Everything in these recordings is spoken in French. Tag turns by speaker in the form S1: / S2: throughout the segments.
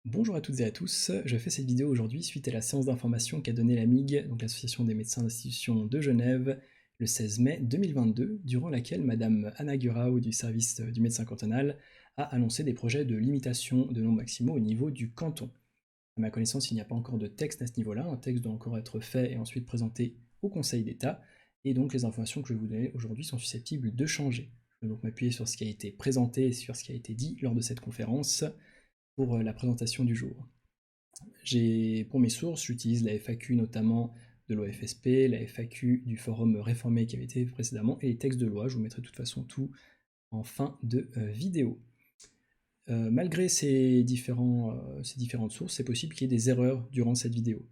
S1: Bonjour à toutes et à tous, je fais cette vidéo aujourd'hui suite à la séance d'information qu'a donnée l'AMIG, donc l'Association des médecins d'institution de Genève, le 16 mai 2022, durant laquelle Madame Anna Gurau du service du médecin cantonal a annoncé des projets de limitation de nombres maximaux au niveau du canton. À ma connaissance, il n'y a pas encore de texte à ce niveau-là, un texte doit encore être fait et ensuite présenté au Conseil d'État, et donc les informations que je vais vous donner aujourd'hui sont susceptibles de changer. Je vais donc m'appuyer sur ce qui a été présenté et sur ce qui a été dit lors de cette conférence pour la présentation du jour. Pour mes sources, j'utilise la FAQ notamment de l'OFSP, la FAQ du forum réformé qui avait été précédemment, et les textes de loi. Je vous mettrai de toute façon tout en fin de vidéo. Malgré ces différentes sources, c'est possible qu'il y ait des erreurs durant cette vidéo.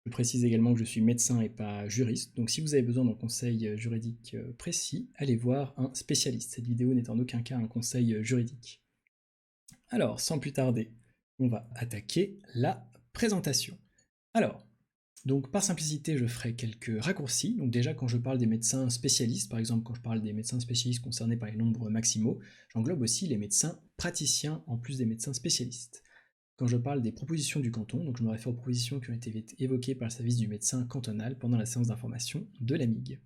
S1: Je précise également que je suis médecin et pas juriste, donc si vous avez besoin d'un conseil juridique précis, allez voir un spécialiste. Cette vidéo n'est en aucun cas un conseil juridique. Alors, sans plus tarder, on va attaquer la présentation. Alors, donc par simplicité, je ferai quelques raccourcis. Donc déjà, quand je parle des médecins spécialistes, par exemple quand je parle des médecins spécialistes concernés par les nombres maximaux, j'englobe aussi les médecins praticiens en plus des médecins spécialistes. Quand je parle des propositions du canton, donc je me réfère aux propositions qui ont été évoquées par le service du médecin cantonal pendant la séance d'information de l'AMIG.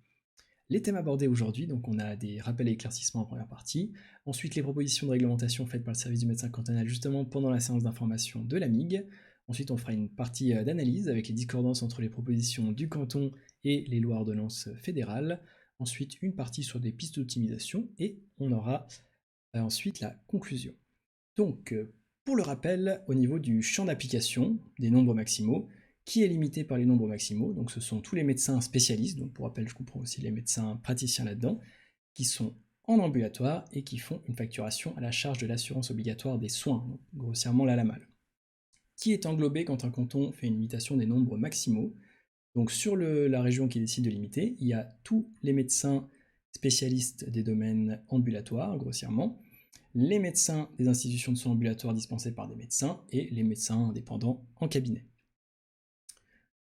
S1: Les thèmes abordés aujourd'hui, donc on a des rappels et éclaircissements en première partie, ensuite les propositions de réglementation faites par le service du médecin cantonal justement pendant la séance d'information de l'AMIG, ensuite on fera une partie d'analyse avec les discordances entre les propositions du canton et les lois ordonnances fédérales, ensuite une partie sur des pistes d'optimisation, et on aura ensuite la conclusion. Donc, pour le rappel, au niveau du champ d'application des nombres maximaux, qui est limité par les nombres maximaux, donc ce sont tous les médecins spécialistes, donc pour rappel je comprends aussi les médecins praticiens là-dedans, qui sont en ambulatoire et qui font une facturation à la charge de l'assurance obligatoire des soins, donc grossièrement la LAMAL. Qui est englobé quand un canton fait une limitation des nombres maximaux? Donc sur la région qui décide de limiter, il y a tous les médecins spécialistes des domaines ambulatoires, grossièrement, les médecins des institutions de soins ambulatoires dispensées par des médecins et les médecins indépendants en cabinet.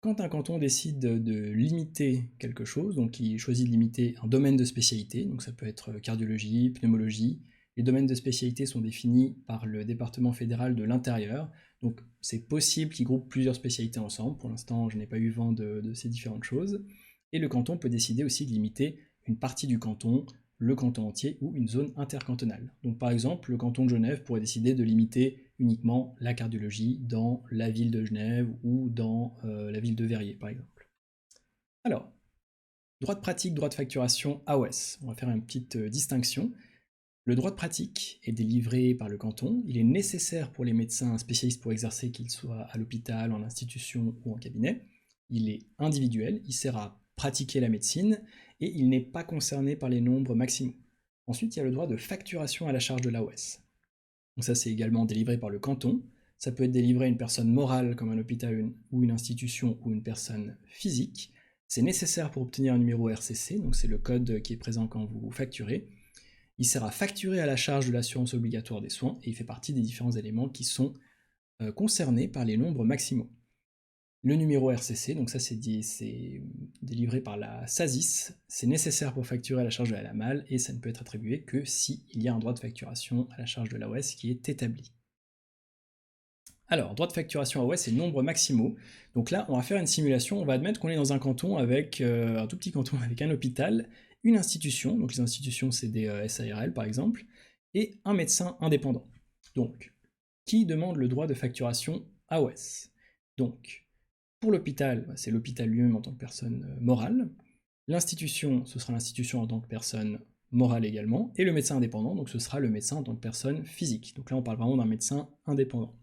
S1: Quand un canton décide de limiter quelque chose, donc il choisit de limiter un domaine de spécialité, donc ça peut être cardiologie, pneumologie, les domaines de spécialité sont définis par le département fédéral de l'intérieur, donc c'est possible qu'il groupe plusieurs spécialités ensemble, pour l'instant je n'ai pas eu vent de ces différentes choses, et le canton peut décider aussi de limiter une partie du canton, le canton entier ou une zone intercantonale. Donc par exemple, le canton de Genève pourrait décider de limiter uniquement la cardiologie dans la ville de Genève ou dans la ville de Verrières, par exemple. Alors, droit de pratique, droit de facturation, AOS. On va faire une petite distinction. Le droit de pratique est délivré par le canton. Il est nécessaire pour les médecins spécialistes pour exercer, qu'ils soient à l'hôpital, en institution ou en cabinet. Il est individuel, il sert à pratiquer la médecine et il n'est pas concerné par les nombres maximaux. Ensuite, il y a le droit de facturation à la charge de l'AOS. Donc ça, c'est également délivré par le canton. Ça peut être délivré à une personne morale comme un hôpital ou une institution ou une personne physique. C'est nécessaire pour obtenir un numéro RCC, donc c'est le code qui est présent quand vous facturez. Il sert à facturer à la charge de l'assurance obligatoire des soins et il fait partie des différents éléments qui sont concernés par les nombres maximaux. Le numéro RCC, donc ça c'est délivré par la SASIS, c'est nécessaire pour facturer à la charge de la LAMAL et ça ne peut être attribué que s'il y a un droit de facturation à la charge de l'AOS qui est établi. Alors, droit de facturation AOS et nombres maximaux. Donc là, on va faire une simulation, on va admettre qu'on est dans un canton avec, un tout petit canton avec un hôpital, une institution, donc les institutions c'est des SARL par exemple, et un médecin indépendant. Donc, qui demande le droit de facturation AOS? Donc, pour l'hôpital, c'est l'hôpital lui-même en tant que personne morale. L'institution, ce sera l'institution en tant que personne morale également. Et le médecin indépendant, donc ce sera le médecin en tant que personne physique. Donc là, on parle vraiment d'un médecin indépendant.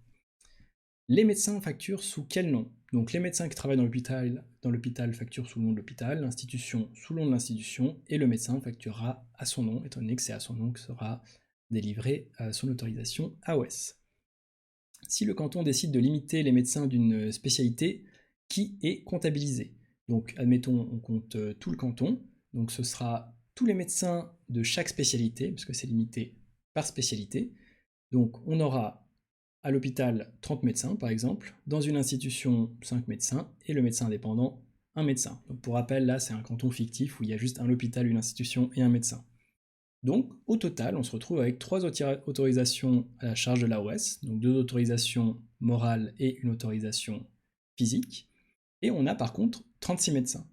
S1: Les médecins facturent sous quel nom? Donc les médecins qui travaillent dans l'hôpital facturent sous le nom de l'hôpital, l'institution sous le nom de l'institution, et le médecin facturera à son nom, étant donné que c'est à son nom que sera délivrée son autorisation AOS. Si le canton décide de limiter les médecins d'une spécialité, qui est comptabilisé? Donc admettons, on compte tout le canton, donc ce sera tous les médecins de chaque spécialité, puisque c'est limité par spécialité. Donc on aura à l'hôpital 30 médecins par exemple, dans une institution 5 médecins, et le médecin indépendant 1 médecin. Donc pour rappel, là c'est un canton fictif où il y a juste un hôpital, une institution et un médecin. Donc, au total, on se retrouve avec 3 autorisations à la charge de l'AOS, donc 2 autorisations morales et une autorisation physique, et on a par contre 36 médecins.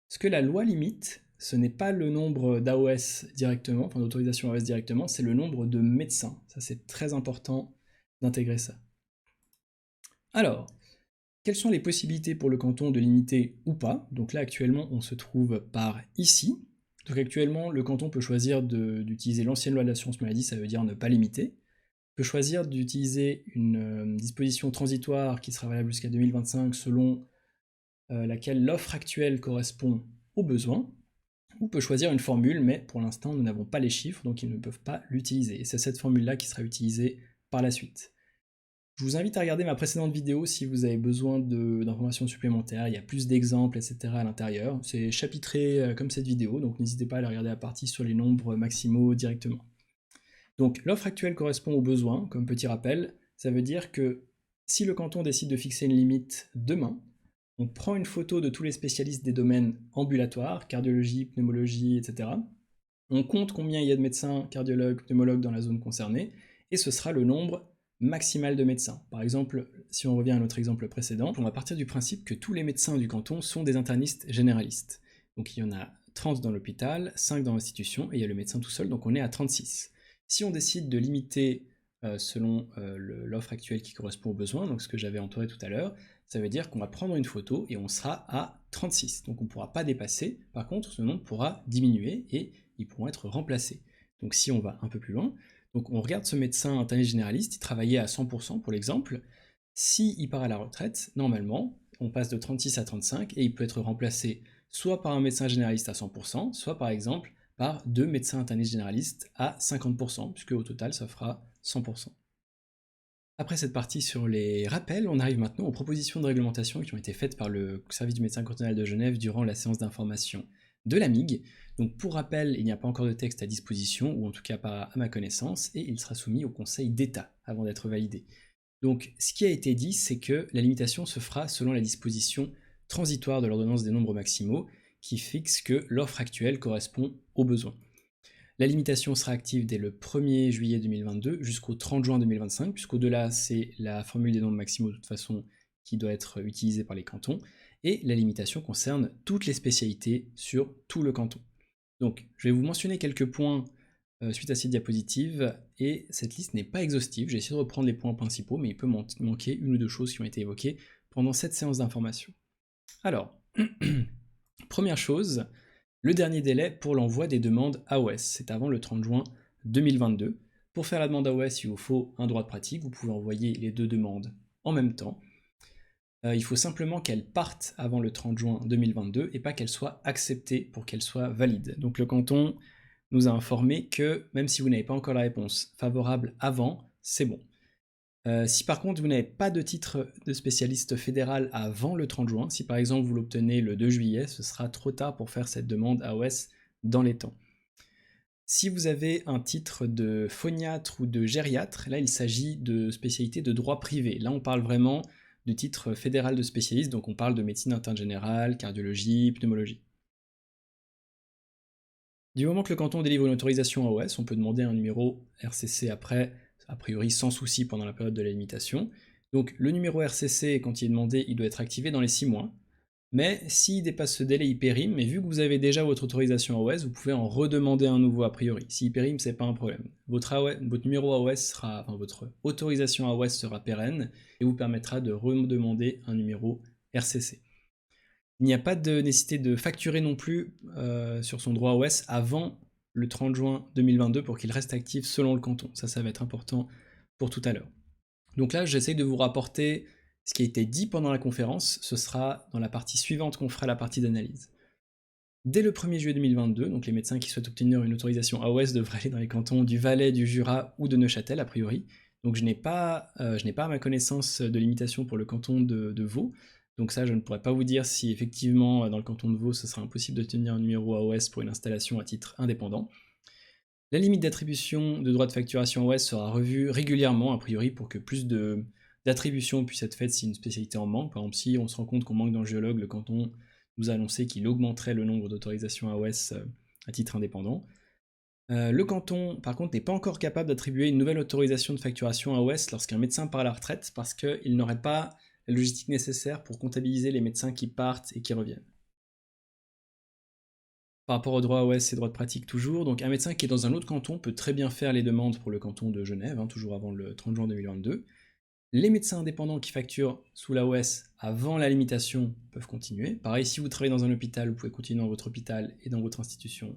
S1: Ce que la loi limite, ce n'est pas le nombre d'AOS directement, enfin d'autorisations AOS directement, c'est le nombre de médecins. Ça, c'est très important d'intégrer ça. Alors, quelles sont les possibilités pour le canton de limiter ou pas? Donc là, actuellement, on se trouve par ici. Donc actuellement, le canton peut choisir d'utiliser l'ancienne loi de l'assurance maladie, ça veut dire ne pas limiter. Peut choisir d'utiliser une disposition transitoire qui sera valable jusqu'à 2025 selon laquelle l'offre actuelle correspond aux besoins, ou peut choisir une formule, mais pour l'instant nous n'avons pas les chiffres, donc ils ne peuvent pas l'utiliser. Et c'est cette formule-là qui sera utilisée par la suite. Je vous invite à regarder ma précédente vidéo si vous avez besoin d'informations supplémentaires, il y a plus d'exemples, etc. à l'intérieur. C'est chapitré comme cette vidéo, donc n'hésitez pas à aller regarder la partie sur les nombres maximaux directement. Donc l'offre actuelle correspond aux besoins, comme petit rappel, ça veut dire que si le canton décide de fixer une limite demain, on prend une photo de tous les spécialistes des domaines ambulatoires, cardiologie, pneumologie, etc. On compte combien il y a de médecins, cardiologues, pneumologues dans la zone concernée, et ce sera le nombre maximal de médecins. Par exemple, si on revient à notre exemple précédent, on va partir du principe que tous les médecins du canton sont des internistes généralistes. Donc il y en a 30 dans l'hôpital, 5 dans l'institution, et il y a le médecin tout seul, donc on est à 36. Si on décide de limiter selon l'offre actuelle qui correspond aux besoins, donc ce que j'avais entouré tout à l'heure, ça veut dire qu'on va prendre une photo et on sera à 36. Donc on ne pourra pas dépasser, par contre ce nombre pourra diminuer et ils pourront être remplacés. Donc si on va un peu plus loin, donc on regarde ce médecin interniste généraliste, il travaillait à 100% pour l'exemple, s'il part à la retraite, normalement, on passe de 36 à 35 et il peut être remplacé soit par un médecin généraliste à 100%, soit par exemple par 2 médecins internistes généralistes à 50%, puisque au total ça fera 100%. Après cette partie sur les rappels, on arrive maintenant aux propositions de réglementation qui ont été faites par le service du médecin cantonal de Genève durant la séance d'information de la MIG. Donc pour rappel, il n'y a pas encore de texte à disposition, ou en tout cas pas à ma connaissance, et il sera soumis au Conseil d'État avant d'être validé. Donc ce qui a été dit, c'est que la limitation se fera selon la disposition transitoire de l'ordonnance des nombres maximaux, qui fixe que l'offre actuelle correspond aux besoins. La limitation sera active dès le 1er juillet 2022 jusqu'au 30 juin 2025, puisqu'au-delà, c'est la formule des nombres maximaux de toute façon qui doit être utilisée par les cantons, et la limitation concerne toutes les spécialités sur tout le canton. Donc, je vais vous mentionner quelques points suite à cette diapositive, et cette liste n'est pas exhaustive, j'ai essayé de reprendre les points principaux, mais il peut manquer une ou deux choses qui ont été évoquées pendant cette séance d'information. Alors, première chose, le dernier délai pour l'envoi des demandes AOS, c'est avant le 30 juin 2022. Pour faire la demande AOS, il vous faut un droit de pratique, vous pouvez envoyer les deux demandes en même temps. Il faut simplement qu'elles partent avant le 30 juin 2022 et pas qu'elles soient acceptées pour qu'elles soient valides. Donc le canton nous a informé que même si vous n'avez pas encore la réponse favorable avant, c'est bon. Si par contre vous n'avez pas de titre de spécialiste fédéral avant le 30 juin, si par exemple vous l'obtenez le 2 juillet, ce sera trop tard pour faire cette demande AOS dans les temps. Si vous avez un titre de phoniatre ou de gériatre, là il s'agit de spécialité de droit privé. Là on parle vraiment de titre fédéral de spécialiste, donc on parle de médecine interne générale, cardiologie, pneumologie. Du moment que le canton délivre une autorisation AOS, on peut demander un numéro RCC après, a priori sans souci pendant la période de la limitation. Donc le numéro RCC, quand il est demandé, il doit être activé dans les 6 mois. Mais s'il dépasse ce délai, il périme, et vu que vous avez déjà votre autorisation AOS, vous pouvez en redemander un nouveau a priori. S'il périme, c'est pas un problème. Votre numéro AOS sera, enfin votre autorisation AOS sera pérenne, et vous permettra de redemander un numéro RCC. Il n'y a pas de nécessité de facturer non plus sur son droit AOS avant le 30 juin 2022 pour qu'il reste actif selon le canton. Ça va être important pour tout à l'heure. Donc là, j'essaie de vous rapporter ce qui a été dit pendant la conférence. Ce sera dans la partie suivante qu'on fera la partie d'analyse. Dès le 1er juillet 2022, donc les médecins qui souhaitent obtenir une autorisation AOS devraient aller dans les cantons du Valais, du Jura ou de Neuchâtel, a priori. Donc je n'ai pas à ma connaissance de limitation pour le canton de Vaud. Donc ça, je ne pourrais pas vous dire si effectivement dans le canton de Vaud, ce sera impossible d'obtenir un numéro AOS pour une installation à titre indépendant. La limite d'attribution de droits de facturation AOS sera revue régulièrement, a priori, pour que plus d'attributions puissent être faites si une spécialité en manque. Par exemple, si on se rend compte qu'on manque d'angiologues, le canton nous a annoncé qu'il augmenterait le nombre d'autorisations AOS à titre indépendant. Le canton, par contre, n'est pas encore capable d'attribuer une nouvelle autorisation de facturation à OS lorsqu'un médecin part à la retraite parce qu'il n'aurait pas la logistique nécessaire pour comptabiliser les médecins qui partent et qui reviennent. Par rapport au droit OS et droit de pratique toujours, donc un médecin qui est dans un autre canton peut très bien faire les demandes pour le canton de Genève, toujours avant le 30 juin 2022. Les médecins indépendants qui facturent sous l'AOS avant la limitation peuvent continuer. Pareil, si vous travaillez dans un hôpital, vous pouvez continuer dans votre hôpital et dans votre institution,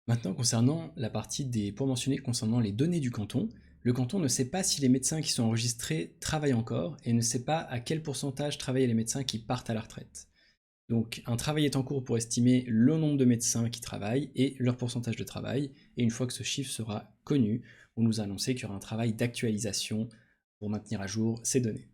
S1: Maintenant, concernant la partie des points mentionnés concernant les données du canton, le canton ne sait pas si les médecins qui sont enregistrés travaillent encore et ne sait pas à quel pourcentage travaillent les médecins qui partent à la retraite. Donc un travail est en cours pour estimer le nombre de médecins qui travaillent et leur pourcentage de travail, et une fois que ce chiffre sera connu, on nous a annoncé qu'il y aura un travail d'actualisation pour maintenir à jour ces données.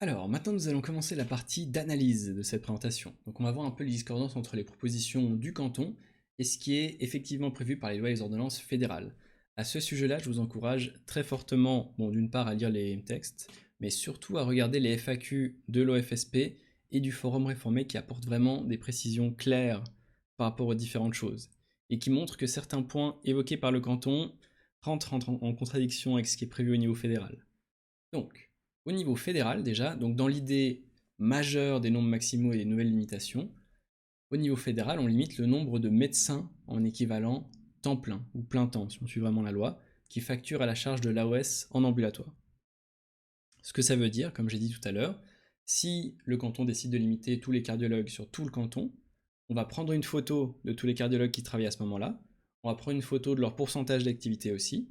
S1: Alors maintenant nous allons commencer la partie d'analyse de cette présentation. Donc on va voir un peu les discordances entre les propositions du canton et ce qui est effectivement prévu par les lois et les ordonnances fédérales. À ce sujet-là, je vous encourage très fortement, d'une part à lire les textes, mais surtout à regarder les FAQ de l'OFSP et du Forum réformé qui apportent vraiment des précisions claires par rapport aux différentes choses, et qui montrent que certains points évoqués par le canton rentrent en contradiction avec ce qui est prévu au niveau fédéral. Donc, au niveau fédéral déjà, donc dans l'idée majeure des nombres maximaux et des nouvelles limitations, au niveau fédéral, on limite le nombre de médecins en équivalent temps plein, ou plein temps, si on suit vraiment la loi, qui facturent à la charge de l'AOS en ambulatoire. Ce que ça veut dire, comme j'ai dit tout à l'heure, si le canton décide de limiter tous les cardiologues sur tout le canton, on va prendre une photo de tous les cardiologues qui travaillent à ce moment-là, on va prendre une photo de leur pourcentage d'activité aussi,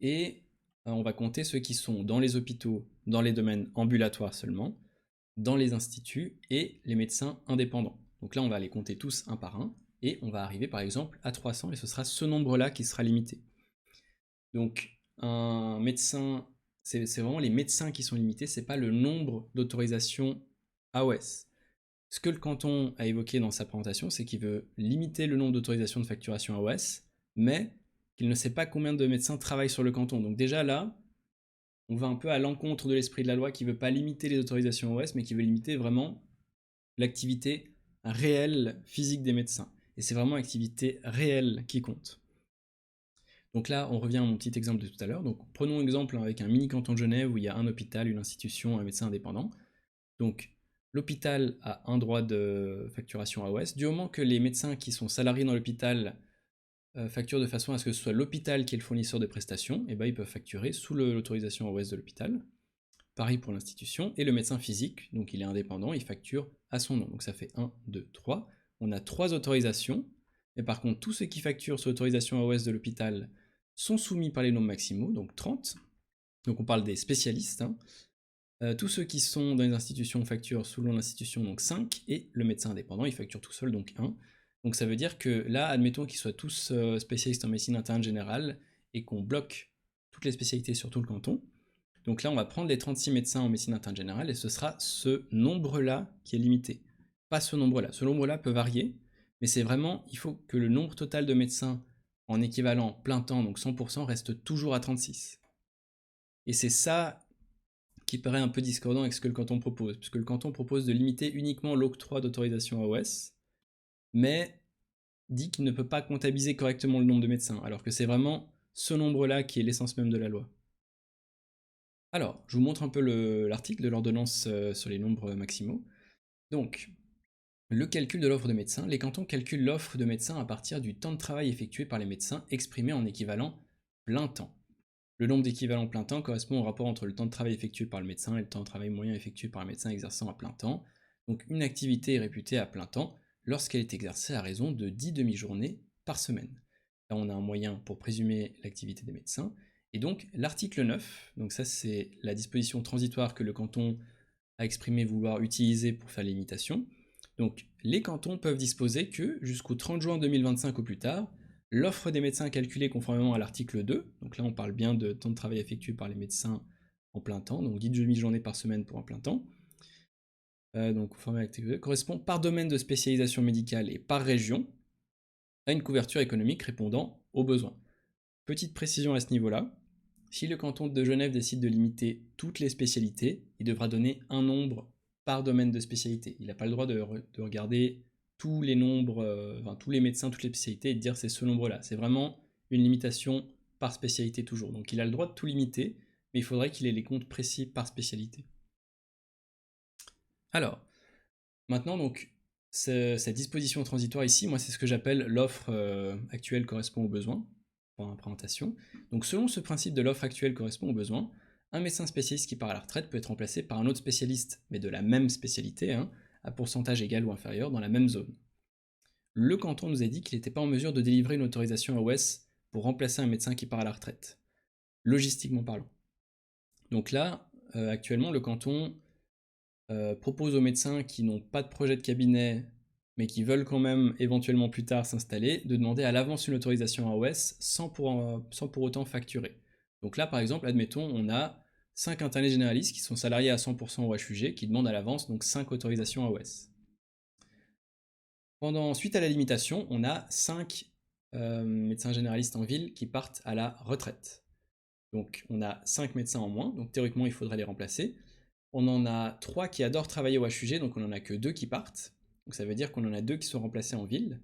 S1: et on va compter ceux qui sont dans les hôpitaux, dans les domaines ambulatoires seulement, dans les instituts et les médecins indépendants. Donc là, on va les compter tous un par un, et on va arriver par exemple à 300, et ce sera ce nombre-là qui sera limité. Donc un médecin, c'est vraiment les médecins qui sont limités, c'est pas le nombre d'autorisations AOS. Ce que le canton a évoqué dans sa présentation, c'est qu'il veut limiter le nombre d'autorisations de facturation AOS, mais qu'il ne sait pas combien de médecins travaillent sur le canton. Donc déjà là, on va un peu à l'encontre de l'esprit de la loi qui ne veut pas limiter les autorisations AOS, mais qui veut limiter vraiment l'activité réelle physique des médecins. Et c'est vraiment l'activité réelle qui compte. Donc là, on revient à mon petit exemple de tout à l'heure. Donc prenons exemple avec un mini canton de Genève où il y a un hôpital, une institution, un médecin indépendant. Donc l'hôpital a un droit de facturation AOS. Du moment que les médecins qui sont salariés dans l'hôpital facturent de façon à ce que ce soit l'hôpital qui est le fournisseur de prestations, et ben ils peuvent facturer sous l'autorisation AOS de l'hôpital. Pareil pour l'institution. Et le médecin physique, donc il est indépendant, il facture à son nom. Donc ça fait 1, 2, 3. On a 3 autorisations. Mais par contre, tous ceux qui facturent sous l'autorisation AOS de l'hôpital sont soumis par les nombres maximaux, donc 30. Donc on parle des spécialistes. Tous ceux qui sont dans les institutions facturent sous le nom de l'institution, donc 5. Et le médecin indépendant, il facture tout seul, donc 1. Donc ça veut dire que là, admettons qu'ils soient tous spécialistes en médecine interne générale et qu'on bloque toutes les spécialités sur tout le canton. Donc là, on va prendre les 36 médecins en médecine interne générale et ce sera ce nombre-là qui est limité. Pas ce nombre-là. Ce nombre-là peut varier, mais c'est vraiment, il faut que le nombre total de médecins en équivalent plein temps, donc 100%, reste toujours à 36. Et c'est ça qui paraît un peu discordant avec ce que le canton propose, puisque le canton propose de limiter uniquement l'octroi d'autorisation AOS, mais dit qu'il ne peut pas comptabiliser correctement le nombre de médecins, alors que c'est vraiment ce nombre-là qui est l'essence même de la loi. Alors, je vous montre un peu l'article de l'ordonnance sur les nombres maximaux. Donc, le calcul de l'offre de médecins. Les cantons calculent l'offre de médecins à partir du temps de travail effectué par les médecins exprimé en équivalent plein temps. Le nombre d'équivalents plein temps correspond au rapport entre le temps de travail effectué par le médecin et le temps de travail moyen effectué par le médecin exerçant à plein temps. Donc une activité est réputée à plein temps lorsqu'elle est exercée à raison de 10 demi-journées par semaine. Là, on a un moyen pour présumer l'activité des médecins. Et donc l'article 9, donc ça c'est la disposition transitoire que le canton a exprimé vouloir utiliser pour faire l'imitation. Donc les cantons peuvent disposer que jusqu'au 30 juin 2025 au plus tard, l'offre des médecins calculée conformément à l'article 2, donc là on parle bien de temps de travail effectué par les médecins en plein temps, donc 10 demi-journées par semaine pour un plein temps, donc conformément à l'article 2, correspond par domaine de spécialisation médicale et par région à une couverture économique répondant aux besoins. Petite précision à ce niveau-là, si le canton de Genève décide de limiter toutes les spécialités, il devra donner un nombre par domaine de spécialité. Il n'a pas le droit de regarder tous les nombres, enfin tous les médecins, toutes les spécialités et de dire c'est ce nombre-là. C'est vraiment une limitation par spécialité toujours. Donc il a le droit de tout limiter, mais il faudrait qu'il ait les comptes précis par spécialité. Alors, maintenant donc, cette disposition transitoire ici, moi c'est ce que j'appelle l'offre actuelle correspond aux besoins, pour la présentation. Donc selon ce principe de l'offre actuelle correspond aux besoins, un médecin spécialiste qui part à la retraite peut être remplacé par un autre spécialiste, mais de la même spécialité, hein, à pourcentage égal ou inférieur dans la même zone. Le canton nous a dit qu'il n'était pas en mesure de délivrer une autorisation AOS pour remplacer un médecin qui part à la retraite, logistiquement parlant. Donc là, actuellement, le canton propose aux médecins qui n'ont pas de projet de cabinet, mais qui veulent quand même éventuellement plus tard s'installer, de demander à l'avance une autorisation AOS sans pour autant facturer. Donc là, par exemple, admettons, on a 5 internés généralistes qui sont salariés à 100% au HUG, qui demandent à l'avance donc 5 autorisations AOS. Suite à la limitation, on a 5 médecins généralistes en ville qui partent à la retraite. Donc on a 5 médecins en moins, donc théoriquement il faudrait les remplacer. On en a 3 qui adorent travailler au HUG, donc on en a que 2 qui partent. Donc ça veut dire qu'on en a 2 qui sont remplacés en ville.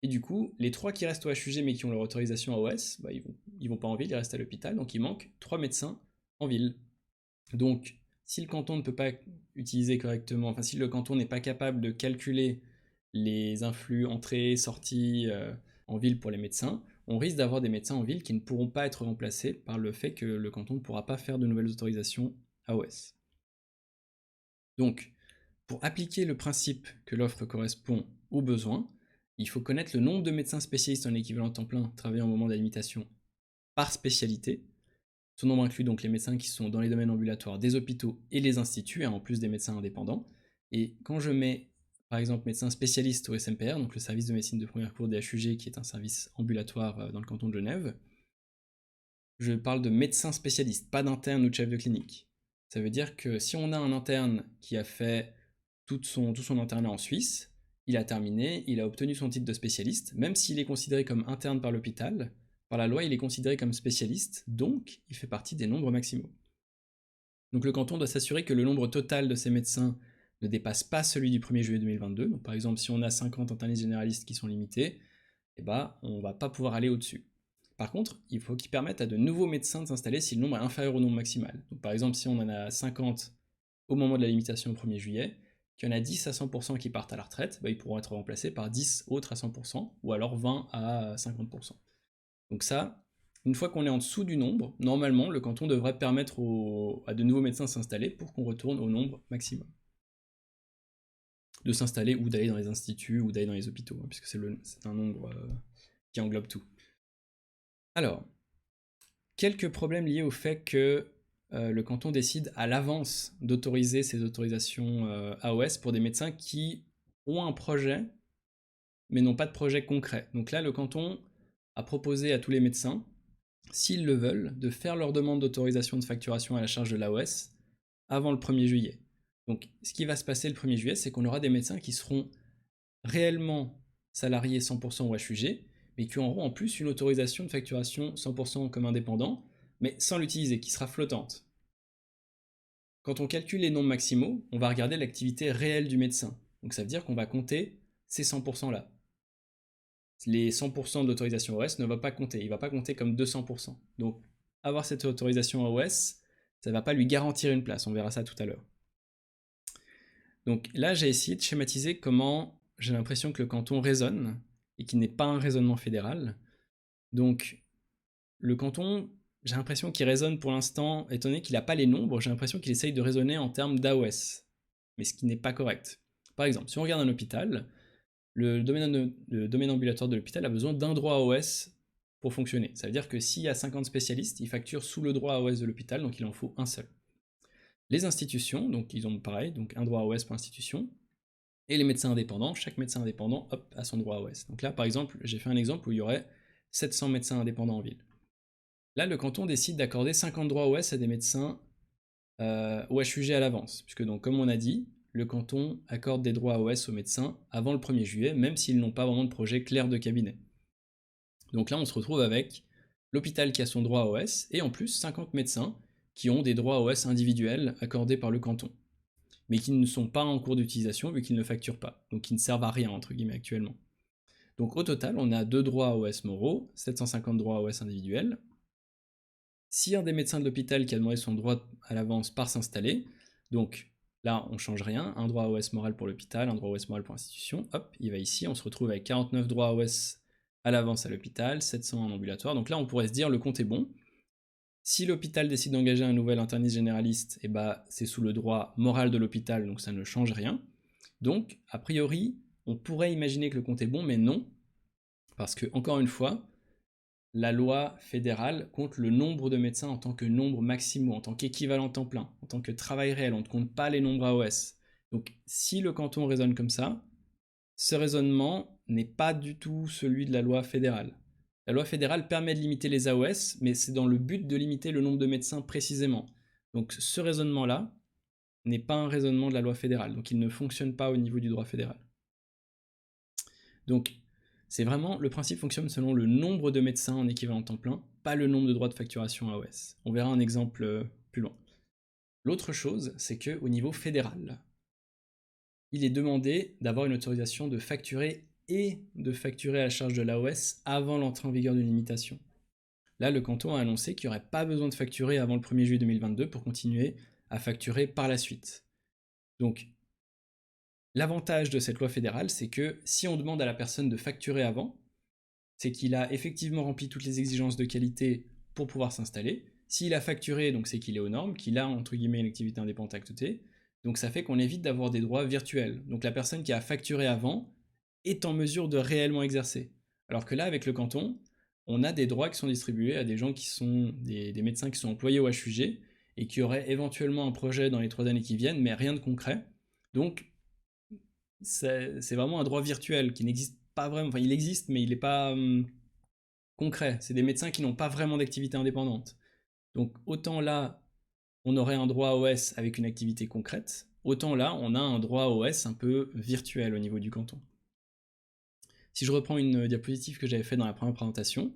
S1: Et du coup, les 3 qui restent au HUG mais qui ont leur autorisation AOS, bah, ils vont pas en ville, ils restent à l'hôpital, donc il manque 3 médecins en ville. Donc si le canton ne peut pas utiliser correctement, enfin si le canton n'est pas capable de calculer les influx entrées, sorties en ville pour les médecins, on risque d'avoir des médecins en ville qui ne pourront pas être remplacés par le fait que le canton ne pourra pas faire de nouvelles autorisations AOS. Donc, pour appliquer le principe que l'offre correspond aux besoins, il faut connaître le nombre de médecins spécialistes en équivalent temps plein travaillant au moment de la limitation par spécialité. Ce nombre inclut donc les médecins qui sont dans les domaines ambulatoires des hôpitaux et les instituts, en plus des médecins indépendants. Et quand je mets par exemple médecin spécialiste au SMPR, donc le service de médecine de première cour des HUG, qui est un service ambulatoire dans le canton de Genève, je parle de médecin spécialiste, pas d'interne ou de chef de clinique. Ça veut dire que si on a un interne qui a fait tout son internat en Suisse, il a terminé, il a obtenu son titre de spécialiste, même s'il est considéré comme interne par l'hôpital, par la loi il est considéré comme spécialiste, donc il fait partie des nombres maximaux. Donc le canton doit s'assurer que le nombre total de ces médecins ne dépasse pas celui du 1er juillet 2022. Donc par exemple, si on a 50 internistes généralistes qui sont limités, eh ben, on ne va pas pouvoir aller au-dessus. Par contre, il faut qu'ils permettent à de nouveaux médecins de s'installer si le nombre est inférieur au nombre maximal. Donc par exemple, si on en a 50 au moment de la limitation au 1er juillet, qu'il y en a 10 à 100% qui partent à la retraite, bah, ils pourront être remplacés par 10 autres à 100%, ou alors 20 à 50%. Donc ça, une fois qu'on est en dessous du nombre, normalement, le canton devrait permettre à de nouveaux médecins de s'installer pour qu'on retourne au nombre maximum. De s'installer ou d'aller dans les instituts ou d'aller dans les hôpitaux, hein, puisque c'est un nombre qui englobe tout. Alors, quelques problèmes liés au fait que le canton décide à l'avance d'autoriser ces autorisations AOS pour des médecins qui ont un projet, mais n'ont pas de projet concret. Donc là, le canton a proposé à tous les médecins, s'ils le veulent, de faire leur demande d'autorisation de facturation à la charge de l'AOS avant le 1er juillet. Donc ce qui va se passer le 1er juillet, c'est qu'on aura des médecins qui seront réellement salariés 100% au HUG, mais qui auront en plus une autorisation de facturation 100% comme indépendant, mais sans l'utiliser, qui sera flottante. Quand on calcule les nombres maximaux, on va regarder l'activité réelle du médecin. Donc ça veut dire qu'on va compter ces 100% là. Les 100% de l'autorisation AOS ne va pas compter, il ne va pas compter comme 200%. Donc avoir cette autorisation AOS, ça ne va pas lui garantir une place, on verra ça tout à l'heure. Donc là, j'ai essayé de schématiser comment j'ai l'impression que le canton raisonne, et qu'il n'est pas un raisonnement fédéral. Donc le canton, j'ai l'impression qu'il raisonne pour l'instant, étant donné qu'il n'a pas les nombres, j'ai l'impression qu'il essaye de raisonner en termes d'AOS, mais ce qui n'est pas correct. Par exemple, si on regarde un hôpital, le domaine ambulatoire de l'hôpital a besoin d'un droit AOS pour fonctionner. Ça veut dire que s'il y a 50 spécialistes, ils facturent sous le droit AOS de l'hôpital, donc il en faut un seul. Les institutions, donc ils ont pareil, donc un droit AOS par institution, et les médecins indépendants, chaque médecin indépendant, hop, a son droit AOS. Donc là, par exemple, j'ai fait un exemple où il y aurait 700 médecins indépendants en ville. Là, le canton décide d'accorder 50 droits AOS à des médecins au HUG à l'avance, puisque donc, comme on a dit, le canton accorde des droits AOS aux médecins avant le 1er juillet, même s'ils n'ont pas vraiment de projet clair de cabinet. Donc là, on se retrouve avec l'hôpital qui a son droit AOS, et en plus 50 médecins qui ont des droits AOS individuels accordés par le canton. mais qui ne sont pas en cours d'utilisation vu qu'ils ne facturent pas, donc qui ne servent à rien entre guillemets actuellement. Donc au total, on a 2 droits OS moraux, 750 droits OS individuels. Si un des médecins de l'hôpital qui a demandé son droit à l'avance part s'installer, donc là on change rien, un droit OS moral pour l'hôpital, un droit OS moral pour l'institution, hop, il va ici, on se retrouve avec 49 droits OS à l'avance à l'hôpital, 700 en ambulatoire, donc là on pourrait se dire le compte est bon. Si l'hôpital décide d'engager un nouvel interniste généraliste, et bah c'est sous le droit moral de l'hôpital, donc ça ne change rien. Donc, a priori, on pourrait imaginer que le compte est bon, mais non, parce que, encore une fois, la loi fédérale compte le nombre de médecins en tant que nombre maximum, en tant qu'équivalent temps plein, en tant que travail réel, on ne compte pas les nombres AOS. Donc si le canton raisonne comme ça, ce raisonnement n'est pas du tout celui de la loi fédérale. La loi fédérale permet de limiter les AOS, mais c'est dans le but de limiter le nombre de médecins précisément. Donc ce raisonnement-là n'est pas un raisonnement de la loi fédérale, donc il ne fonctionne pas au niveau du droit fédéral. Donc c'est vraiment, le principe fonctionne selon le nombre de médecins en équivalent temps plein, pas le nombre de droits de facturation AOS. On verra un exemple plus loin. L'autre chose, c'est qu'au niveau fédéral, il est demandé d'avoir une autorisation de facturer et de facturer à la charge de l'AOS avant l'entrée en vigueur d'une limitation. Là, le canton a annoncé qu'il n'y aurait pas besoin de facturer avant le 1er juillet 2022 pour continuer à facturer par la suite. Donc, l'avantage de cette loi fédérale, c'est que si on demande à la personne de facturer avant, c'est qu'il a effectivement rempli toutes les exigences de qualité pour pouvoir s'installer. S'il a facturé, donc c'est qu'il est aux normes, qu'il a entre guillemets une activité indépendante à côté. Donc ça fait qu'on évite d'avoir des droits virtuels. Donc la personne qui a facturé avant est en mesure de réellement exercer. Alors que là, avec le canton, on a des droits qui sont distribués à des gens qui sont des médecins qui sont employés au HUG et qui auraient éventuellement un projet dans les 3 années qui viennent, mais rien de concret. Donc c'est vraiment un droit virtuel qui n'existe pas vraiment. Enfin, il existe, mais il n'est pas concret. C'est des médecins qui n'ont pas vraiment d'activité indépendante. Donc autant là, on aurait un droit OS avec une activité concrète, autant là, on a un droit OS un peu virtuel au niveau du canton. Si je reprends une diapositive que j'avais faite dans la première présentation,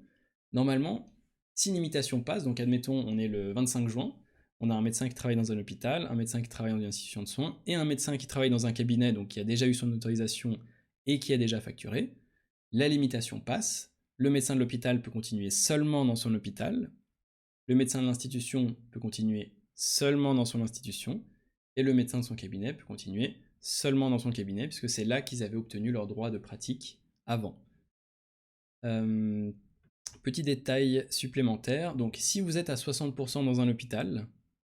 S1: normalement, si une limitation passe, donc admettons on est le 25 juin, on a un médecin qui travaille dans un hôpital, un médecin qui travaille dans une institution de soins, et un médecin qui travaille dans un cabinet, donc qui a déjà eu son autorisation et qui a déjà facturé. La limitation passe, le médecin de l'hôpital peut continuer seulement dans son hôpital, le médecin de l'institution peut continuer seulement dans son institution, et le médecin de son cabinet peut continuer seulement dans son cabinet, puisque c'est là qu'ils avaient obtenu leur droit de pratique avant. Petit détail supplémentaire, donc si vous êtes à 60% dans un hôpital,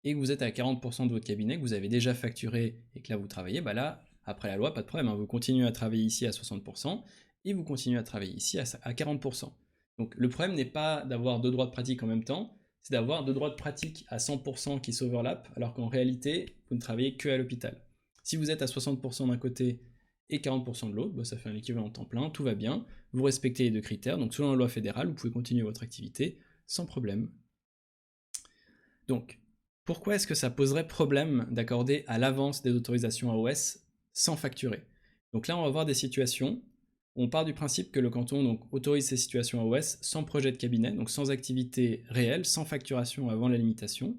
S1: et que vous êtes à 40% de votre cabinet, que vous avez déjà facturé et que là vous travaillez, bah là, après la loi, pas de problème, hein, vous continuez à travailler ici à 60%, et vous continuez à travailler ici à 40%. Donc le problème n'est pas d'avoir 2 droits de pratique en même temps, c'est d'avoir 2 droits de pratique à 100% qui s'overlappent, alors qu'en réalité, vous ne travaillez que à l'hôpital. Si vous êtes à 60% d'un côté et 40% de l'autre, bah ça fait un équivalent temps plein, tout va bien, vous respectez les 2 critères, donc selon la loi fédérale, vous pouvez continuer votre activité sans problème. Donc, pourquoi est-ce que ça poserait problème d'accorder à l'avance des autorisations AOS sans facturer? Donc là, on va voir des situations où on part du principe que le canton donc, autorise ces situations AOS sans projet de cabinet, donc sans activité réelle, sans facturation avant la limitation.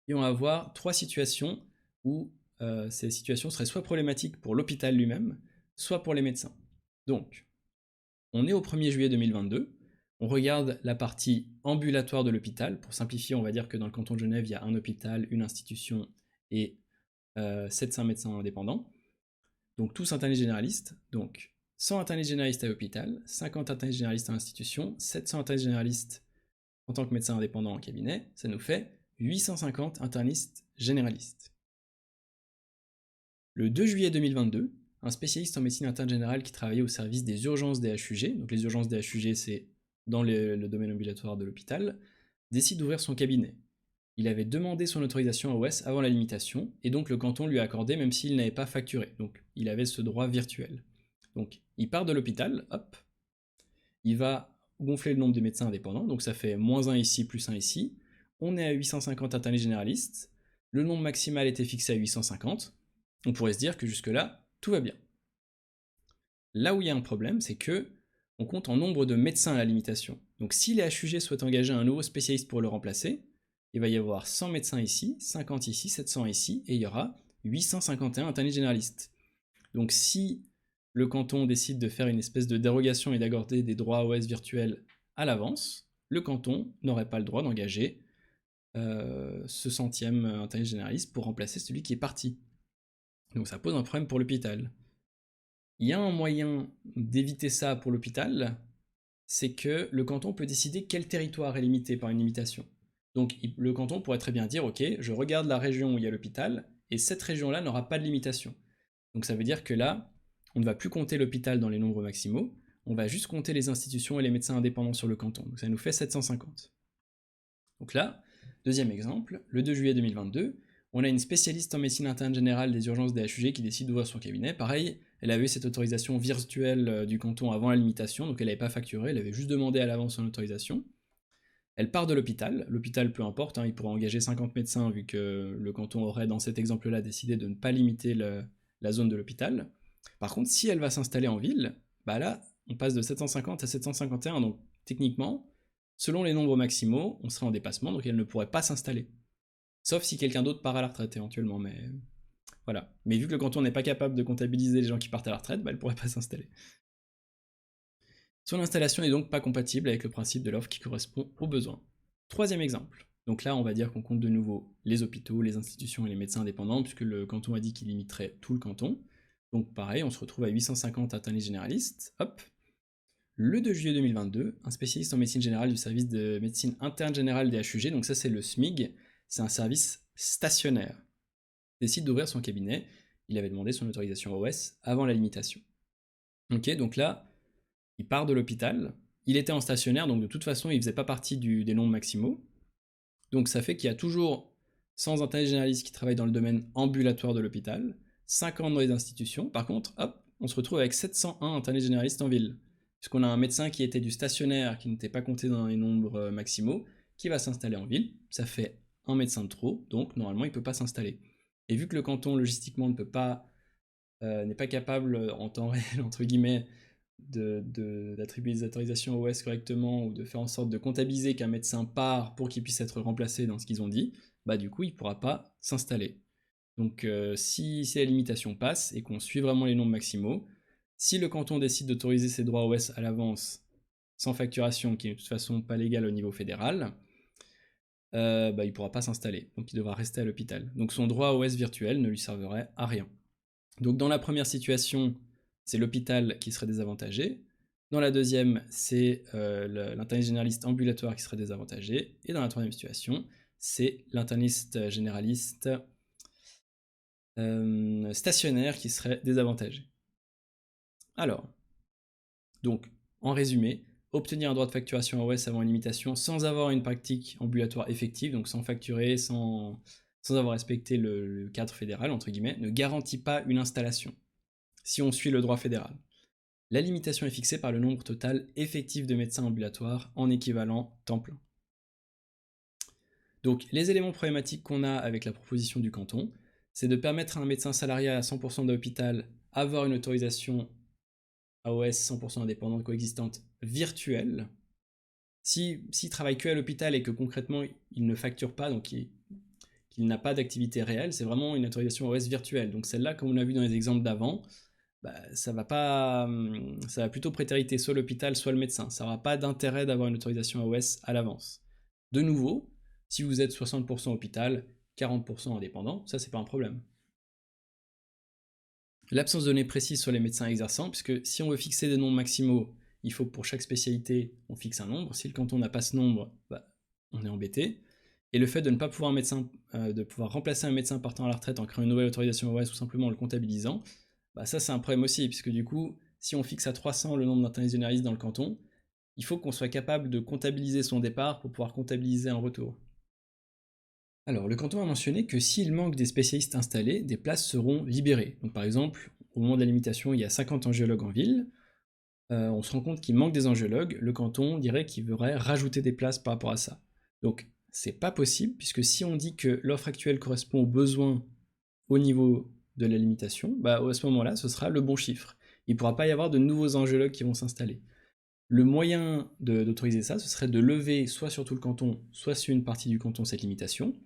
S1: Et on va voir 3 situations où ces situations seraient soit problématiques pour l'hôpital lui-même, soit pour les médecins. Donc, on est au 1er juillet 2022, on regarde la partie ambulatoire de l'hôpital. Pour simplifier, on va dire que dans le canton de Genève, il y a un hôpital, une institution et 700 médecins indépendants. Donc tous internistes généralistes. Donc 100 internistes généralistes à l'hôpital, 50 internistes généralistes à l'institution, 700 internistes généralistes en tant que médecins indépendants en cabinet. Ça nous fait 850 internistes généralistes. Le 2 juillet 2022, un spécialiste en médecine interne générale qui travaillait au service des urgences des HUG, donc les urgences des HUG c'est dans le domaine ambulatoire de l'hôpital, décide d'ouvrir son cabinet. Il avait demandé son autorisation AOS avant la limitation, et donc le canton lui a accordé même s'il n'avait pas facturé, donc il avait ce droit virtuel. Donc il part de l'hôpital, hop, il va gonfler le nombre de médecins indépendants, donc ça fait -1 ici, +1 ici, on est à 850 internistes généralistes, le nombre maximal était fixé à 850, on pourrait se dire que jusque-là, tout va bien. Là où il y a un problème, c'est que on compte en nombre de médecins à la limitation. Donc si les HUG souhaitent engager un nouveau spécialiste pour le remplacer, il va y avoir 100 médecins ici, 50 ici, 700 ici, et il y aura 851 internistes généralistes. Donc si le canton décide de faire une espèce de dérogation et d'accorder des droits OS virtuels à l'avance, le canton n'aurait pas le droit d'engager ce centième interniste généraliste pour remplacer celui qui est parti. Donc ça pose un problème pour l'hôpital. Il y a un moyen d'éviter ça pour l'hôpital, c'est que le canton peut décider quel territoire est limité par une limitation. Donc le canton pourrait très bien dire, ok, je regarde la région où il y a l'hôpital, et cette région-là n'aura pas de limitation. Donc ça veut dire que là, on ne va plus compter l'hôpital dans les nombres maximaux, on va juste compter les institutions et les médecins indépendants sur le canton. Donc ça nous fait 750. Donc là, deuxième exemple, le 2 juillet 2022, on a une spécialiste en médecine interne générale des urgences des HUG qui décide d'ouvrir son cabinet. Pareil, elle avait eu cette autorisation virtuelle du canton avant la limitation, donc elle n'avait pas facturé, elle avait juste demandé à l'avance son autorisation. Elle part de l'hôpital peu importe, il pourrait engager 50 médecins vu que le canton aurait dans cet exemple-là décidé de ne pas limiter la zone de l'hôpital. Par contre, si elle va s'installer en ville, bah là, on passe de 750 à 751, donc techniquement, selon les nombres maximaux, on serait en dépassement, donc elle ne pourrait pas s'installer. Sauf si quelqu'un d'autre part à la retraite éventuellement, mais voilà. Mais vu que le canton n'est pas capable de comptabiliser les gens qui partent à la retraite, bah elle pourrait pas s'installer. Son installation n'est donc pas compatible avec le principe de l'offre qui correspond aux besoins. Troisième exemple. Donc là, on va dire qu'on compte de nouveau les hôpitaux, les institutions et les médecins indépendants, puisque le canton a dit qu'il limiterait tout le canton. Donc pareil, on se retrouve à 850 internistes généralistes. Hop. Le 2 juillet 2022, un spécialiste en médecine générale du service de médecine interne générale des HUG, donc ça c'est le SMIG, c'est un service stationnaire, décide d'ouvrir son cabinet. Il avait demandé son autorisation OS avant la limitation. Ok, donc là, il part de l'hôpital, il était en stationnaire, donc de toute façon, il faisait pas partie des nombres maximaux. Donc ça fait qu'il y a toujours 100 internistes généralistes qui travaillent dans le domaine ambulatoire de l'hôpital, 50 dans les institutions. Par contre, hop, on se retrouve avec 701 internistes généralistes en ville, puisqu'on a un médecin qui était du stationnaire, qui n'était pas compté dans les nombres maximaux, qui va s'installer en ville. Ça fait un médecin de trop, donc normalement il ne peut pas s'installer. Et vu que le canton logistiquement n'est pas capable en temps réel, entre guillemets, d'attribuer des autorisations OS correctement ou de faire en sorte de comptabiliser qu'un médecin part pour qu'il puisse être remplacé dans ce qu'ils ont dit, bah du coup il ne pourra pas s'installer. Donc si la limitation passe et qu'on suit vraiment les nombres maximaux, si le canton décide d'autoriser ses droits OS à l'avance sans facturation, qui est de toute façon pas légal au niveau fédéral, il ne pourra pas s'installer, donc il devra rester à l'hôpital. Donc son droit OS virtuel ne lui servirait à rien. Donc dans la première situation, c'est l'hôpital qui serait désavantagé. Dans la deuxième, c'est l'interniste généraliste ambulatoire qui serait désavantagé. Et dans la troisième situation, c'est l'interniste généraliste stationnaire qui serait désavantagé. Alors, donc, en résumé, obtenir un droit de facturation AOS avant une limitation sans avoir une pratique ambulatoire effective, donc sans facturer, sans avoir respecté le cadre fédéral, entre guillemets, ne garantit pas une installation, si on suit le droit fédéral. La limitation est fixée par le nombre total effectif de médecins ambulatoires en équivalent temps plein. Donc les éléments problématiques qu'on a avec la proposition du canton, c'est de permettre à un médecin salarié à 100% de l'hôpital avoir une autorisation AOS 100% indépendante coexistante virtuelle. S'il travaille que à l'hôpital et que concrètement il ne facture pas, donc qu'il n'a pas d'activité réelle, c'est vraiment une autorisation AOS virtuelle. Donc celle-là, comme on a vu dans les exemples d'avant, ça va plutôt prétériter soit l'hôpital, soit le médecin. Ça n'aura pas d'intérêt d'avoir une autorisation AOS à l'avance. De nouveau, si vous êtes 60% hôpital, 40% indépendant, ça c'est pas un problème. L'absence de données précises sur les médecins exerçants, puisque si on veut fixer des nombres maximaux, il faut que pour chaque spécialité, on fixe un nombre. Si le canton n'a pas ce nombre, on est embêté. Et le fait de ne pas pouvoir de pouvoir remplacer un médecin partant à la retraite en créant une nouvelle autorisation OS ou simplement en le comptabilisant, ça c'est un problème aussi, puisque du coup, si on fixe à 300 le nombre d'internistes généralistes dans le canton, il faut qu'on soit capable de comptabiliser son départ pour pouvoir comptabiliser un retour. Alors, le canton a mentionné que s'il manque des spécialistes installés, des places seront libérées. Donc par exemple, au moment de la limitation, il y a 50 angiologues en ville, on se rend compte qu'il manque des angiologues, le canton dirait qu'il voudrait rajouter des places par rapport à ça. Donc c'est pas possible, puisque si on dit que l'offre actuelle correspond aux besoins au niveau de la limitation, à ce moment-là, ce sera le bon chiffre. Il ne pourra pas y avoir de nouveaux angiologues qui vont s'installer. Le moyen d'autoriser ça, ce serait de lever soit sur tout le canton, soit sur une partie du canton cette limitation.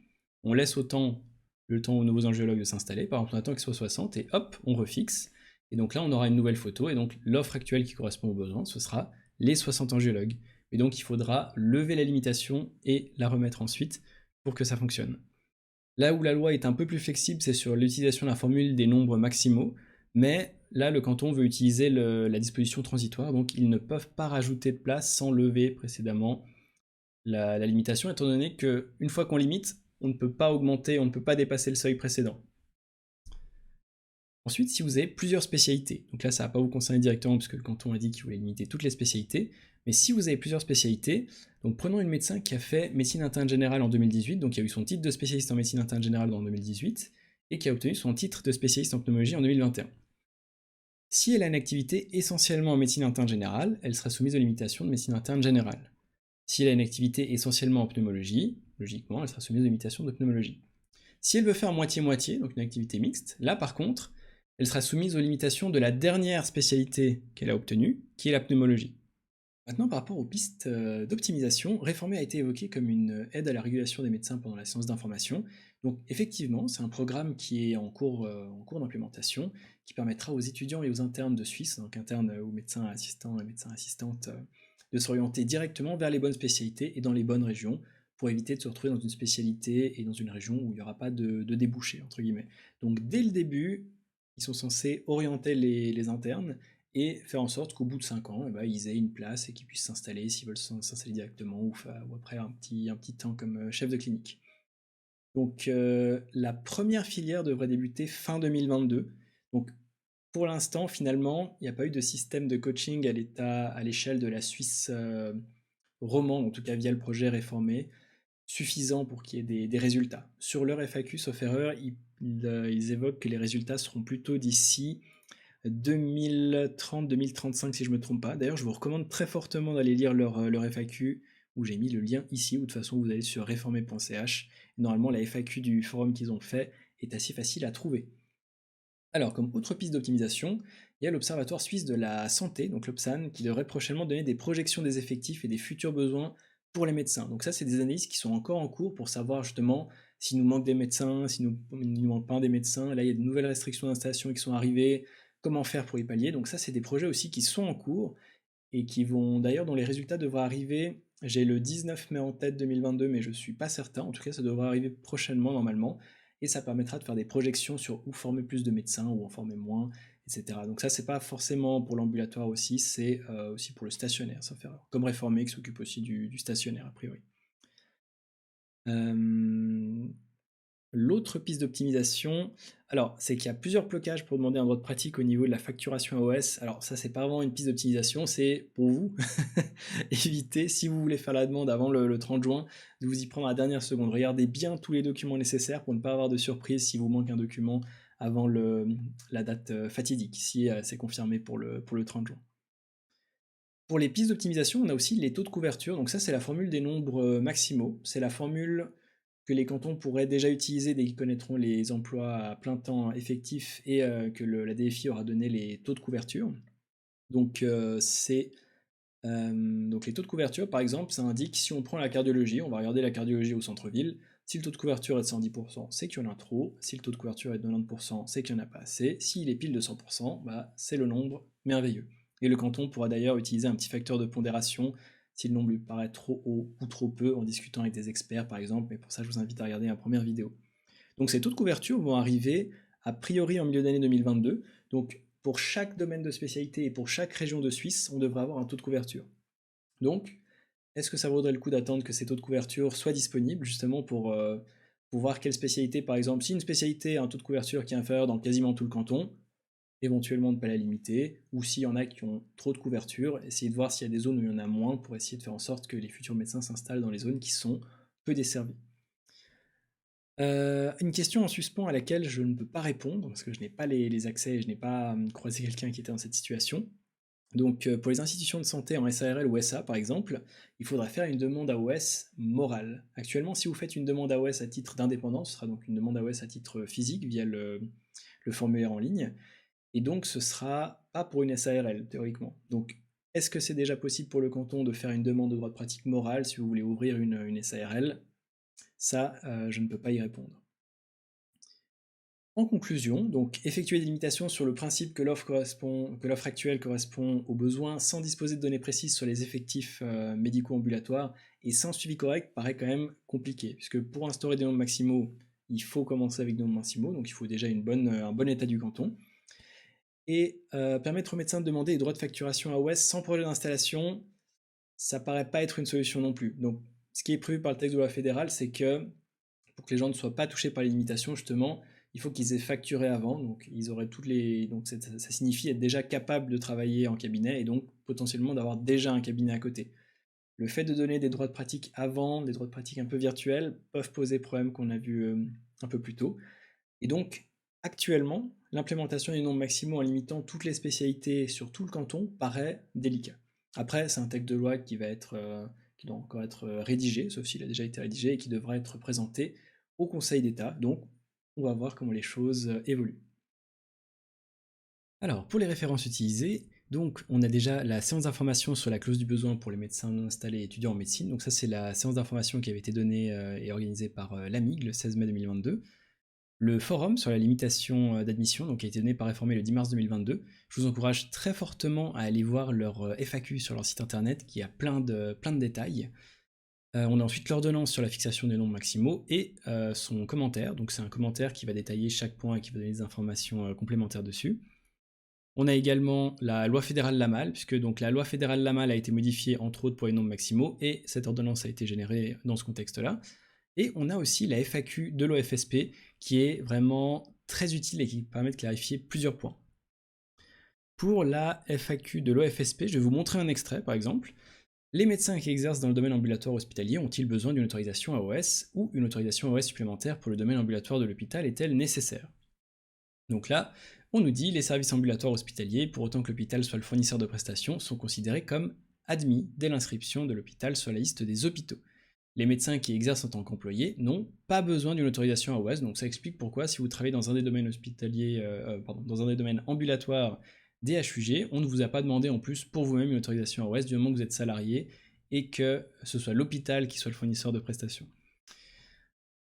S1: On laisse autant le temps aux nouveaux angiologues de s'installer, par exemple on attend qu'il soit 60, et hop, on refixe, et donc là on aura une nouvelle photo, et donc l'offre actuelle qui correspond aux besoins, ce sera les 60 angiologues. Et donc il faudra lever la limitation et la remettre ensuite pour que ça fonctionne. Là où la loi est un peu plus flexible, c'est sur l'utilisation de la formule des nombres maximaux, mais là le canton veut utiliser la disposition transitoire, donc ils ne peuvent pas rajouter de place sans lever précédemment la limitation, étant donné qu'une fois qu'on limite, on ne peut pas augmenter, on ne peut pas dépasser le seuil précédent. Ensuite, si vous avez plusieurs spécialités, donc là ça ne va pas vous concerner directement puisque le canton a dit qu'il voulait limiter toutes les spécialités, mais si vous avez plusieurs spécialités, donc prenons une médecin qui a fait médecine interne générale en 2018, donc qui a eu son titre de spécialiste en médecine interne générale en 2018, et qui a obtenu son titre de spécialiste en pneumologie en 2021. Si elle a une activité essentiellement en médecine interne générale, elle sera soumise aux limitations de médecine interne générale. Si elle a une activité essentiellement en pneumologie, logiquement, elle sera soumise aux limitations de pneumologie. Si elle veut faire moitié-moitié, donc une activité mixte, là par contre, elle sera soumise aux limitations de la dernière spécialité qu'elle a obtenue, qui est la pneumologie. Maintenant, par rapport aux pistes d'optimisation, Réformer a été évoqué comme une aide à la régulation des médecins pendant la séance d'information. Donc effectivement, c'est un programme qui est en cours d'implémentation, qui permettra aux étudiants et aux internes de Suisse, donc internes ou médecins assistants et médecins assistantes, de s'orienter directement vers les bonnes spécialités et dans les bonnes régions, pour éviter de se retrouver dans une spécialité et dans une région où il n'y aura pas de débouché, entre guillemets. Donc dès le début, ils sont censés orienter les internes et faire en sorte qu'au bout de 5 ans, ils aient une place et qu'ils puissent s'installer s'ils veulent s'installer directement ou après un petit temps comme chef de clinique. Donc la première filière devrait débuter fin 2022. Donc pour l'instant, finalement, il n'y a pas eu de système de coaching à l'échelle de la Suisse romande, en tout cas via le projet Réformer, suffisant pour qu'il y ait des résultats. Sur leur FAQ, sauf erreur, ils évoquent que les résultats seront plutôt d'ici 2030-2035 si je ne me trompe pas. D'ailleurs, je vous recommande très fortement d'aller lire leur FAQ, où j'ai mis le lien ici, ou de toute façon vous allez sur reformer.ch. Normalement, la FAQ du forum qu'ils ont fait est assez facile à trouver. Alors, comme autre piste d'optimisation, il y a l'Observatoire suisse de la santé, donc l'Obsan, qui devrait prochainement donner des projections des effectifs et des futurs besoins pour les médecins. Donc ça, c'est des analyses qui sont encore en cours pour savoir justement s'il nous manque des médecins, s'il ne nous manque pas des médecins. Là, il y a de nouvelles restrictions d'installation qui sont arrivées, comment faire pour y pallier. Donc ça, c'est des projets aussi qui sont en cours et qui vont d'ailleurs, dont les résultats devraient arriver. J'ai le 19 mai en tête 2022, mais je ne suis pas certain. En tout cas, ça devrait arriver prochainement normalement. Et ça permettra de faire des projections sur où former plus de médecins, où en former moins, etc. Donc ça, c'est pas forcément pour l'ambulatoire aussi, c'est aussi pour le stationnaire, sauf erreur. Comme Réformer qui s'occupe aussi du stationnaire, a priori. L'autre piste d'optimisation, alors c'est qu'il y a plusieurs blocages pour demander un droit de pratique au niveau de la facturation AOS. Alors ça, c'est pas vraiment une piste d'optimisation, c'est pour vous éviter, si vous voulez faire la demande avant le 30 juin, de vous y prendre à la dernière seconde. Regardez bien tous les documents nécessaires pour ne pas avoir de surprise si vous manque un document avant la date fatidique, si c'est confirmé pour le 30 juin. Pour les pistes d'optimisation, on a aussi les taux de couverture. Donc ça, c'est la formule des nombres maximaux. C'est la formule que les cantons pourraient déjà utiliser dès qu'ils connaîtront les emplois à plein temps effectifs et que la DFI aura donné les taux de couverture. Donc donc les taux de couverture, par exemple, ça indique si on prend la cardiologie, on va regarder la cardiologie au centre-ville. Si le taux de couverture est de 110%, c'est qu'il y en a trop. Si le taux de couverture est de 90%, c'est qu'il n'y en a pas assez. S'il est pile de 100%, c'est le nombre merveilleux. Et le canton pourra d'ailleurs utiliser un petit facteur de pondération si le nombre lui paraît trop haut ou trop peu en discutant avec des experts par exemple, mais pour ça je vous invite à regarder la première vidéo. Donc ces taux de couverture vont arriver a priori en milieu d'année 2022, donc pour chaque domaine de spécialité et pour chaque région de Suisse, on devrait avoir un taux de couverture. Donc, est-ce que ça vaudrait le coup d'attendre que ces taux de couverture soient disponibles justement pour voir quelle spécialité, par exemple, si une spécialité a un taux de couverture qui est inférieur dans quasiment tout le canton, éventuellement ne pas la limiter, ou s'il y en a qui ont trop de couverture, essayer de voir s'il y a des zones où il y en a moins pour essayer de faire en sorte que les futurs médecins s'installent dans les zones qui sont peu desservies. Une question en suspens à laquelle je ne peux pas répondre, parce que je n'ai pas les accès et je n'ai pas croisé quelqu'un qui était dans cette situation. Donc pour les institutions de santé en SARL ou SA par exemple, il faudra faire une demande AOS morale. Actuellement, si vous faites une demande AOS à titre d'indépendant, ce sera donc une demande AOS à titre physique via le formulaire en ligne. Et donc, ce sera pas pour une SARL, théoriquement. Donc, est-ce que c'est déjà possible pour le canton de faire une demande de droit de pratique morale si vous voulez ouvrir une SARL? Ça, je ne peux pas y répondre. En conclusion, donc effectuer des limitations sur le principe que l'offre actuelle correspond aux besoins sans disposer de données précises sur les effectifs médicaux ambulatoires et sans suivi correct paraît quand même compliqué, puisque pour instaurer des nombres maximaux, il faut commencer avec des nombres maximaux, donc il faut déjà un bon état du canton. Et permettre aux médecins de demander des droits de facturation AOS sans projet d'installation, ça paraît pas être une solution non plus. Donc ce qui est prévu par le texte de loi fédérale, c'est que pour que les gens ne soient pas touchés par les limitations, justement, il faut qu'ils aient facturé avant, donc ils auraient toutes les. Donc ça signifie être déjà capable de travailler en cabinet et donc potentiellement d'avoir déjà un cabinet à côté. Le fait de donner des droits de pratique avant, des droits de pratique un peu virtuels, peuvent poser problème qu'on a vu un peu plus tôt. Et donc, actuellement, l'implémentation des nombres maximaux en limitant toutes les spécialités sur tout le canton paraît délicat. Après, c'est un texte de loi qui qui doit encore être rédigé, sauf s'il a déjà été rédigé, et qui devra être présenté au Conseil d'État. Donc, on va voir comment les choses évoluent. Alors, pour les références utilisées, donc on a déjà la séance d'information sur la clause du besoin pour les médecins non installés et étudiants en médecine. Donc ça, c'est la séance d'information qui avait été donnée et organisée par l'AMIG le 16 mai 2022. Le forum sur la limitation d'admission, donc qui a été donné par Réformé le 10 mars 2022. Je vous encourage très fortement à aller voir leur FAQ sur leur site internet qui a plein de détails. On a ensuite l'ordonnance sur la fixation des nombres maximaux et son commentaire. Donc c'est un commentaire qui va détailler chaque point et qui va donner des informations complémentaires dessus. On a également la loi fédérale Lamal, puisque donc la loi fédérale Lamal a été modifiée entre autres pour les nombres maximaux et cette ordonnance a été générée dans ce contexte-là. Et on a aussi la FAQ de l'OFSP qui est vraiment très utile et qui permet de clarifier plusieurs points. Pour la FAQ de l'OFSP, je vais vous montrer un extrait par exemple. Les médecins qui exercent dans le domaine ambulatoire hospitalier ont-ils besoin d'une autorisation AOS ou une autorisation AOS supplémentaire pour le domaine ambulatoire de l'hôpital est-elle nécessaire? Donc là, on nous dit les services ambulatoires hospitaliers, pour autant que l'hôpital soit le fournisseur de prestations, sont considérés comme admis dès l'inscription de l'hôpital sur la liste des hôpitaux. Les médecins qui exercent en tant qu'employés n'ont pas besoin d'une autorisation AOS, donc ça explique pourquoi si vous travaillez dans un des domaines dans un des domaines ambulatoires des HUG, on ne vous a pas demandé en plus pour vous-même une autorisation AOS du moment que vous êtes salarié et que ce soit l'hôpital qui soit le fournisseur de prestations.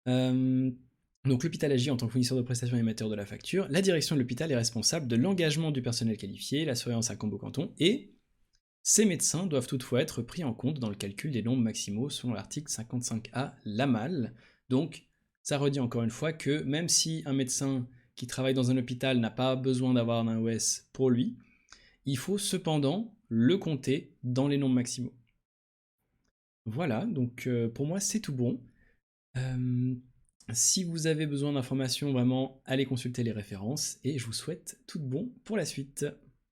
S1: Donc l'hôpital agit en tant que fournisseur de prestations émetteur de la facture. La direction de l'hôpital est responsable de l'engagement du personnel qualifié, la surveillance à combo canton, et ces médecins doivent toutefois être pris en compte dans le calcul des nombres maximaux selon l'article 55A Lamal. Donc ça redit encore une fois que même si un médecin qui travaille dans un hôpital n'a pas besoin d'avoir un AOS pour lui, il faut cependant le compter dans les nombres maximaux. Voilà, donc pour moi c'est tout bon. Si vous avez besoin d'informations, vraiment, allez consulter les références et je vous souhaite tout de bon pour la suite.